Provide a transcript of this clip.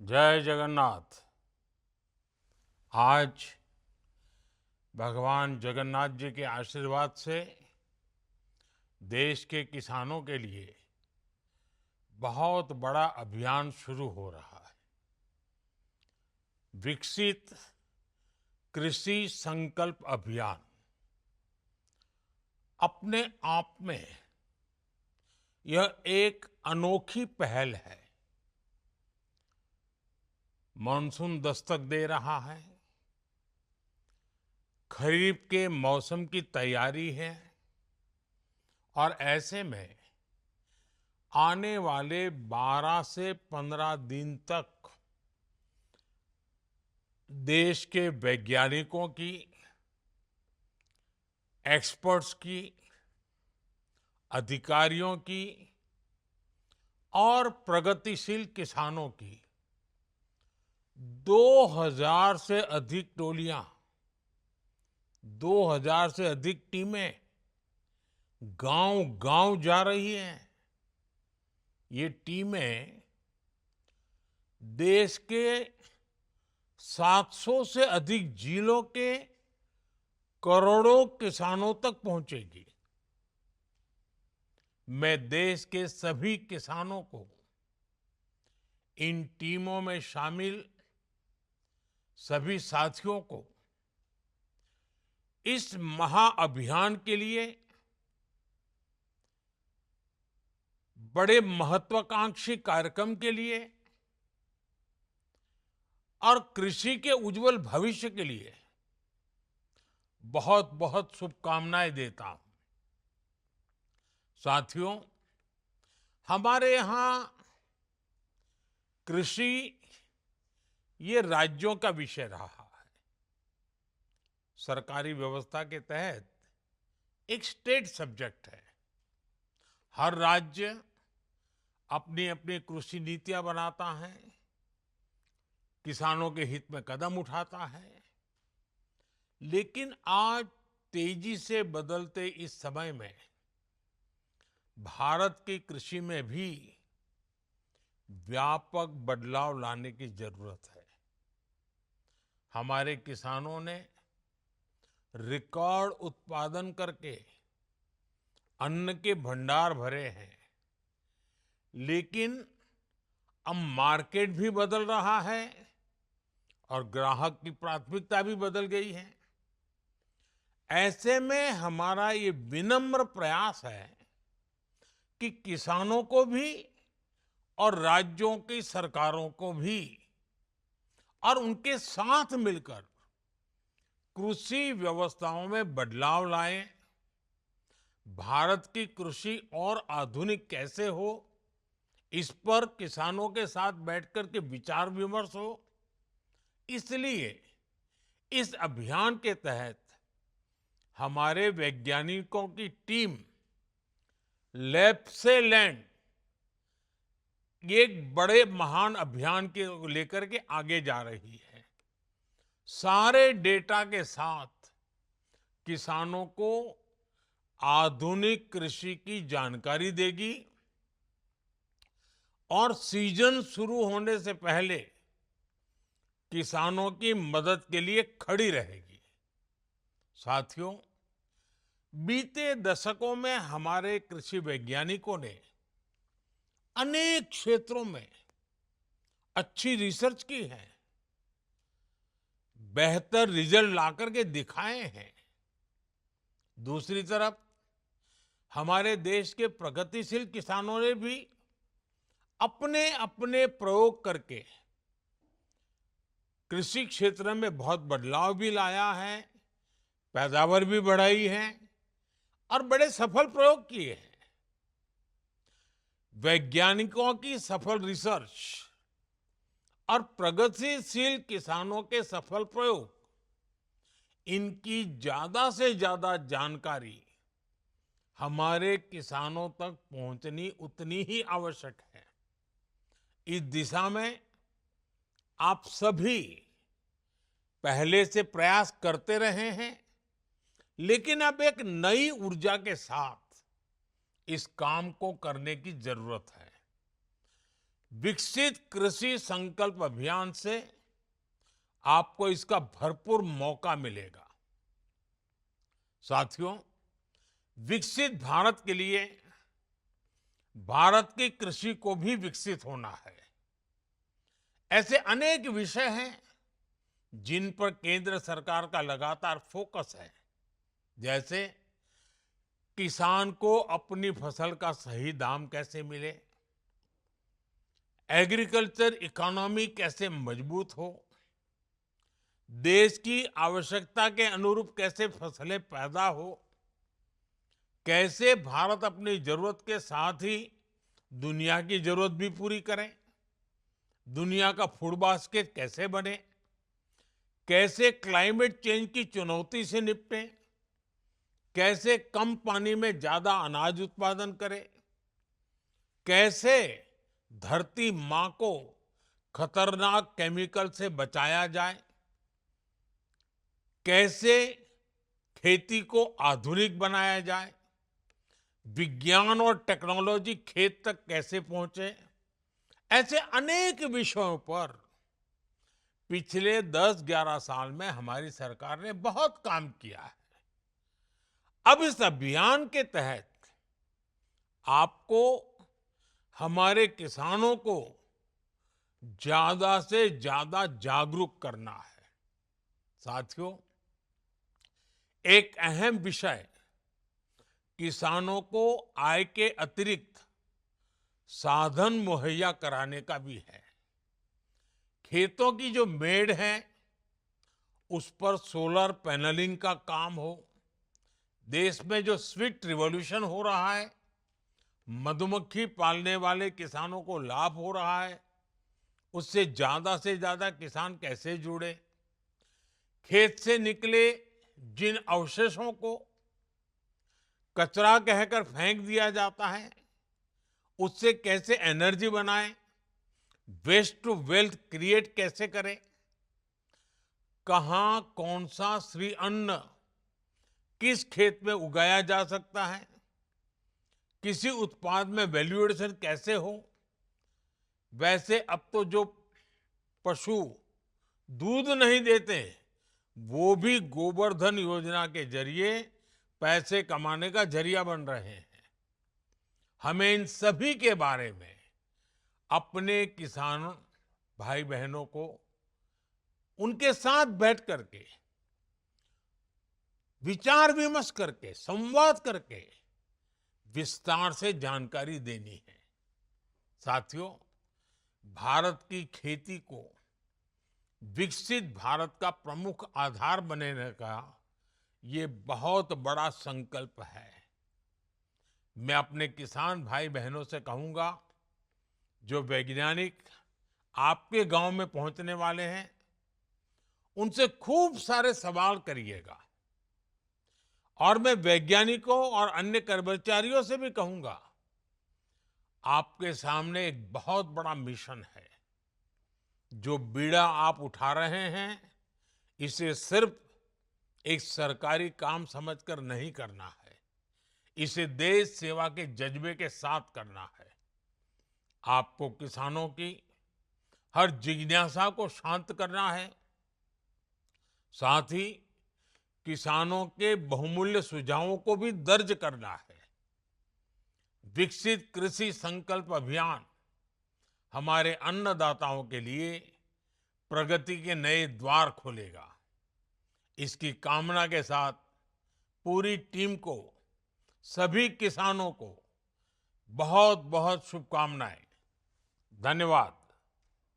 जय जगन्नाथ। आज भगवान जगन्नाथ जी के आशीर्वाद से देश के किसानों के लिए बहुत बड़ा अभियान शुरू हो रहा है। विकसित कृषि संकल्प अभियान अपने आप में यह एक अनोखी पहल है। मानसून दस्तक दे रहा है, खरीफ के मौसम की तैयारी है और ऐसे में आने वाले 12 से 15 दिन तक देश के वैज्ञानिकों की, एक्सपर्ट्स की, अधिकारियों की और प्रगतिशील किसानों की 2000 से अधिक टोलियां, 2000 से अधिक टीमें गांव-गांव जा रही हैं। ये टीमें देश के 700 से अधिक जिलों के करोड़ों किसानों तक पहुंचेगी। मैं देश के सभी किसानों को इन टीमों में शामिल सभी साथियों को इस महाअभियान के लिए बड़े महत्वाकांक्षी कार्यक्रम के लिए और कृषि के उज्जवल भविष्य के लिए बहुत बहुत शुभकामनाएं देता हूं। साथियों, हमारे यहाँ कृषि ये राज्यों का विषय रहा है। सरकारी व्यवस्था के तहत एक स्टेट सब्जेक्ट है। हर राज्य अपनी अपनी कृषि नीतियां बनाता है, किसानों के हित में कदम उठाता है। लेकिन आज तेजी से बदलते इस समय में भारत की कृषि में भी व्यापक बदलाव लाने की जरूरत है। हमारे किसानों ने रिकॉर्ड उत्पादन करके अन्न के भंडार भरे हैं, लेकिन अब मार्केट भी बदल रहा है और ग्राहक की प्राथमिकता भी बदल गई है। ऐसे में हमारा ये विनम्र प्रयास है कि किसानों को भी और राज्यों की सरकारों को भी और उनके साथ मिलकर कृषि व्यवस्थाओं में बदलाव लाएं। भारत की कृषि और आधुनिक कैसे हो, इस पर किसानों के साथ बैठकर के विचार विमर्श हो। इसलिए इस अभियान के तहत हमारे वैज्ञानिकों की टीम लैब से लैंड एक बड़े महान अभियान के लेकर के आगे जा रही है। सारे डेटा के साथ किसानों को आधुनिक कृषि की जानकारी देगी और सीजन शुरू होने से पहले किसानों की मदद के लिए खड़ी रहेगी। साथियों, बीते दशकों में हमारे कृषि वैज्ञानिकों ने अनेक क्षेत्रों में अच्छी रिसर्च की है, बेहतर रिजल्ट लाकर के दिखाए हैं। दूसरी तरफ हमारे देश के प्रगतिशील किसानों ने भी अपने अपने प्रयोग करके कृषि क्षेत्र में बहुत बदलाव भी लाया है, पैदावार भी बढ़ाई है और बड़े सफल प्रयोग किए हैं। वैज्ञानिकों की सफल रिसर्च और प्रगतिशील किसानों के सफल प्रयोग, इनकी ज्यादा से ज्यादा जानकारी हमारे किसानों तक पहुंचनी उतनी ही आवश्यक है। इस दिशा में आप सभी पहले से प्रयास करते रहे हैं, लेकिन अब एक नई ऊर्जा के साथ इस काम को करने की जरूरत है। विकसित कृषि संकल्प अभियान से आपको इसका भरपूर मौका मिलेगा। साथियों, विकसित भारत के लिए भारत की कृषि को भी विकसित होना है। ऐसे अनेक विषय हैं जिन पर केंद्र सरकार का लगातार फोकस है, जैसे किसान को अपनी फसल का सही दाम कैसे मिले, एग्रीकल्चर इकोनॉमी कैसे मजबूत हो, देश की आवश्यकता के अनुरूप कैसे फसलें पैदा हो, कैसे भारत अपनी जरूरत के साथ ही दुनिया की जरूरत भी पूरी करे, दुनिया का फूड बास्केट कैसे बने, कैसे क्लाइमेट चेंज की चुनौती से निपटें, कैसे कम पानी में ज्यादा अनाज उत्पादन करें, कैसे धरती मां को खतरनाक केमिकल से बचाया जाए, कैसे खेती को आधुनिक बनाया जाए, विज्ञान और टेक्नोलॉजी खेत तक कैसे पहुंचे। ऐसे अनेक विषयों पर पिछले 10-11 साल में हमारी सरकार ने बहुत काम किया है। अब इस अभियान के तहत आपको हमारे किसानों को ज्यादा से ज्यादा जागरूक करना है। साथियों, एक अहम विषय किसानों को आय के अतिरिक्त साधन मुहैया कराने का भी है। खेतों की जो मेड़ है उस पर सोलर पैनलिंग का काम हो, देश में जो स्वीट रिवॉल्यूशन हो रहा है, मधुमक्खी पालने वाले किसानों को लाभ हो रहा है, उससे ज्यादा किसान कैसे जुड़े, खेत से निकले जिन अवशेषों को कचरा कहकर फेंक दिया जाता है, उससे कैसे एनर्जी बनाएं, वेस्ट टू वेल्थ क्रिएट कैसे करें, कहां कौन सा श्री अन्न किस खेत में उगाया जा सकता है, किसी उत्पाद में वैल्यू एडिशन कैसे हो। वैसे अब तो जो पशु दूध नहीं देते वो भी गोबर धन योजना के जरिए पैसे कमाने का जरिया बन रहे हैं। हमें इन सभी के बारे में अपने किसान भाई बहनों को उनके साथ बैठ करके विचार विमर्श करके संवाद करके विस्तार से जानकारी देनी है। साथियों, भारत की खेती को विकसित भारत का प्रमुख आधार बनाने का ये बहुत बड़ा संकल्प है। मैं अपने किसान भाई बहनों से कहूंगा, जो वैज्ञानिक आपके गांव में पहुंचने वाले हैं, उनसे खूब सारे सवाल करिएगा। और मैं वैज्ञानिकों और अन्य कर्मचारियों से भी कहूंगा, आपके सामने एक बहुत बड़ा मिशन है। जो बीड़ा आप उठा रहे हैं, इसे सिर्फ एक सरकारी काम समझकर नहीं करना है, इसे देश सेवा के जज्बे के साथ करना है। आपको किसानों की हर जिज्ञासा को शांत करना है, साथ ही किसानों के बहुमूल्य सुझावों को भी दर्ज करना है। विकसित कृषि संकल्प अभियान हमारे अन्नदाताओं के लिए प्रगति के नए द्वार खोलेगा। इसकी कामना के साथ पूरी टीम को, सभी किसानों को बहुत बहुत शुभकामनाएं। धन्यवाद।